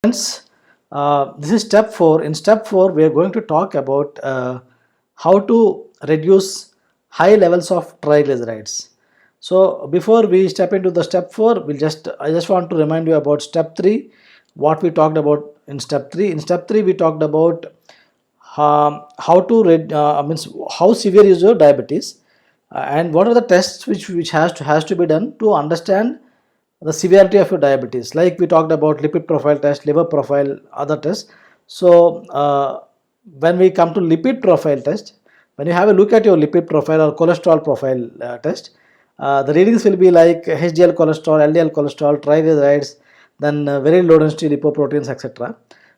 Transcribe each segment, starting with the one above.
Friends, this is step 4. In step 4, we are going to talk about how to reduce high levels of triglycerides. So before we step into the step 4, I just want to remind you about step 3, what we talked about in step 3. In step 3, we talked about how to means how severe is your diabetes, and what are the tests which has to be done to understand the severity of your diabetes. Like we talked about lipid profile test, liver profile, other tests. So when we come to lipid profile test, when you have a look at your lipid profile or cholesterol profile test, the readings will be like HDL cholesterol, LDL cholesterol, triglycerides, then very low density lipoproteins, etc.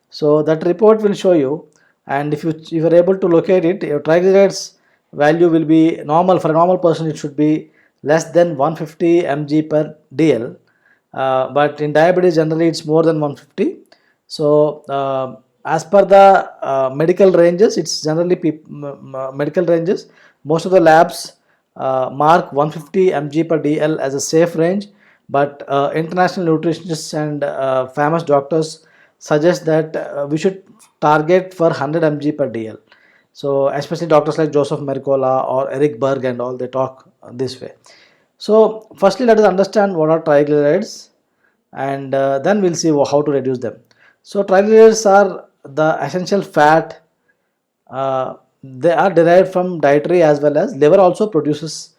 So that report will show you, and if you are able to locate it, your triglycerides value will be normal. For a normal person, it should be less than 150 mg per dl, but in diabetes generally it's more than 150. So as per the medical ranges, it's generally medical ranges. Most of the labs mark 150 mg per dl as a safe range, but international nutritionists and famous doctors suggest that we should target for 100 mg per dl. So especially doctors like Joseph Mercola or Eric Berg and all, they talk this way. So firstly, let us understand what are triglycerides, and then we'll see how to reduce them. So triglycerides are the essential fat. They are derived from dietary, as well as liver also produces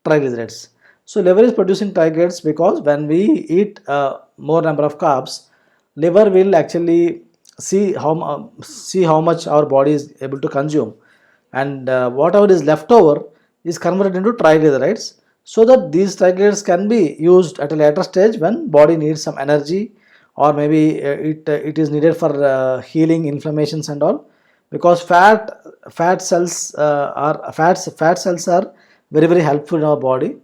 triglycerides. So liver is producing triglycerides because when we eat more number of carbs, liver will actually see how much our body is able to consume, and whatever is left over is converted into triglycerides, so that these triglycerides can be used at a later stage when body needs some energy, or maybe it is needed for healing inflammations and all. Because fat cells fat cells are very helpful in our body.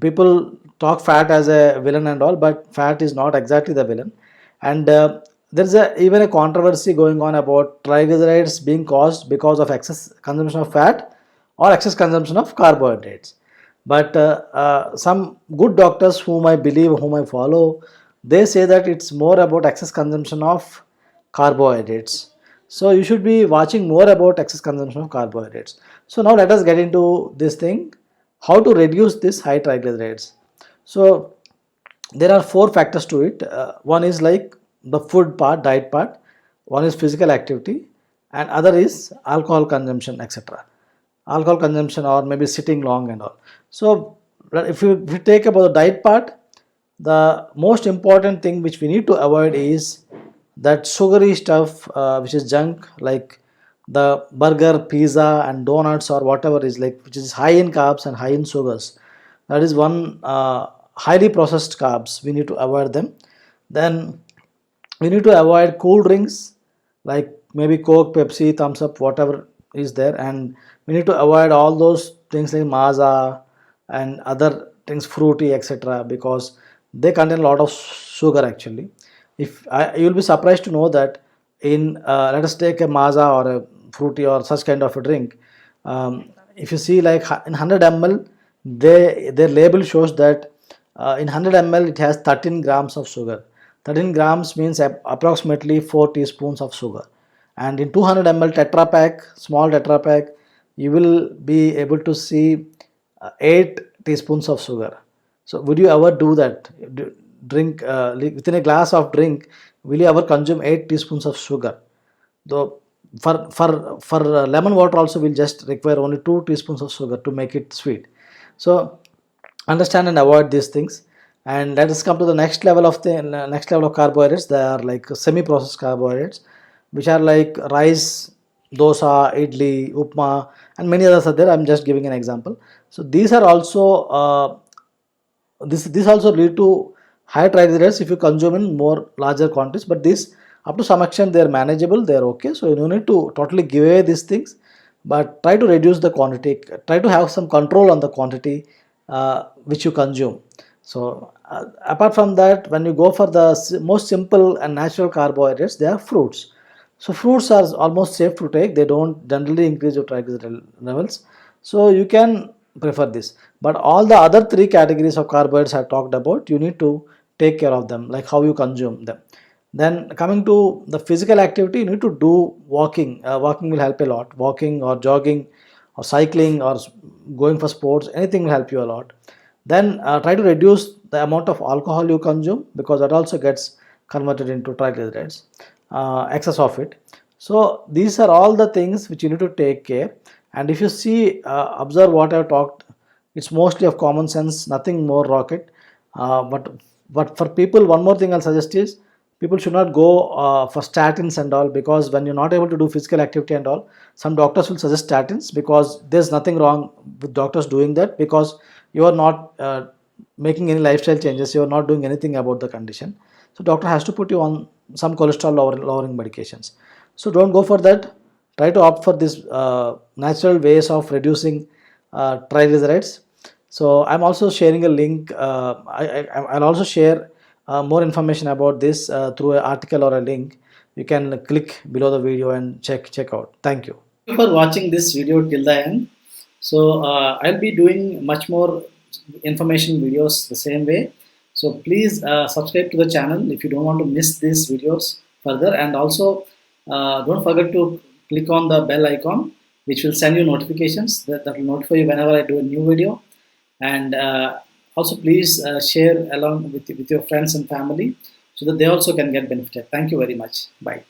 People talk fat as a villain and all, but fat is not exactly the villain. And there's even a controversy going on about triglycerides being caused because of excess consumption of fat or excess consumption of carbohydrates. But some good doctors whom I believe, whom I follow, they say that it's more about excess consumption of carbohydrates. So you should be watching more about excess consumption of carbohydrates. So now let us get into this thing, how to reduce this high triglycerides. So there are four factors to it. One is like the food part, diet part. One is physical activity, and other is alcohol consumption, etc. Alcohol consumption, or maybe sitting long and all. So if you take about the diet part, the most important thing which we need to avoid is that sugary stuff, which is junk, like the burger, pizza, and donuts, or whatever is like, which is high in carbs and high in sugars. That is one. Highly processed carbs, we need to avoid them. Then we need to avoid cool drinks like maybe Coke, Pepsi, Thumbs Up, whatever is there, and we need to avoid all those things like Maaza and other things, fruity, etc., because they contain a lot of sugar actually. You'll be surprised to know that in let us take a Maaza or a fruity or such kind of a drink. If you see like in 100 ml, their label shows that in 100 ml it has 13 grams of sugar. 13 grams means approximately 4 teaspoons of sugar. And in 200 ml tetra pack, small tetra pack, you will be able to see 8 teaspoons of sugar. So would you ever do that? Drink within a glass of drink, will you ever consume 8 teaspoons of sugar? Though for lemon water also will just require only 2 teaspoons of sugar to make it sweet. So understand and avoid these things. And let us come to the next level of carbohydrates. They are like semi processed carbohydrates, which are like rice, dosa, idli, upma, and many others are there. I'm just giving an example. So these are also this also lead to high triglycerides if you consume in more larger quantities, but this up to some extent they are manageable, they are okay. So you don't need to totally give away these things, but try to reduce the quantity, try to have some control on the quantity which you consume. So apart from that, when you go for the most simple and natural carbohydrates, they are fruits. So fruits are almost safe to take, they don't generally increase your triglyceride levels, so you can prefer this. But all the other three categories of carbohydrates I talked about, you need to take care of them, like how you consume them. Then coming to the physical activity, you need to do walking. Walking will help a lot. Walking or jogging or cycling or going for sports, anything will help you a lot. Then try to reduce the amount of alcohol you consume, because that also gets converted into triglycerides, excess of it. So these are all the things which you need to take care. And if you see, observe what I've talked, it's mostly of common sense, nothing more rocket. But for people, one more thing I'll suggest is people should not go for statins and all, because when you're not able to do physical activity and all, some doctors will suggest statins, because there's nothing wrong with doctors doing that, because you are not making any lifestyle changes, you are not doing anything about the condition. So doctor has to put you on some cholesterol lowering medications. So don't go for that. Try to opt for this natural ways of reducing triglycerides. So I'm also sharing a link. I'll also share more information about this through an article or a link. You can click below the video and check out. Thank you. Thank you for watching this video till the end. So I'll be doing much more information videos the same way. So please subscribe to the channel if you don't want to miss these videos further, and also don't forget to click on the bell icon, which will send you notifications that will notify you whenever I do a new video. And also please share along with your friends and family, so that they also can get benefited. Thank you very much. Bye.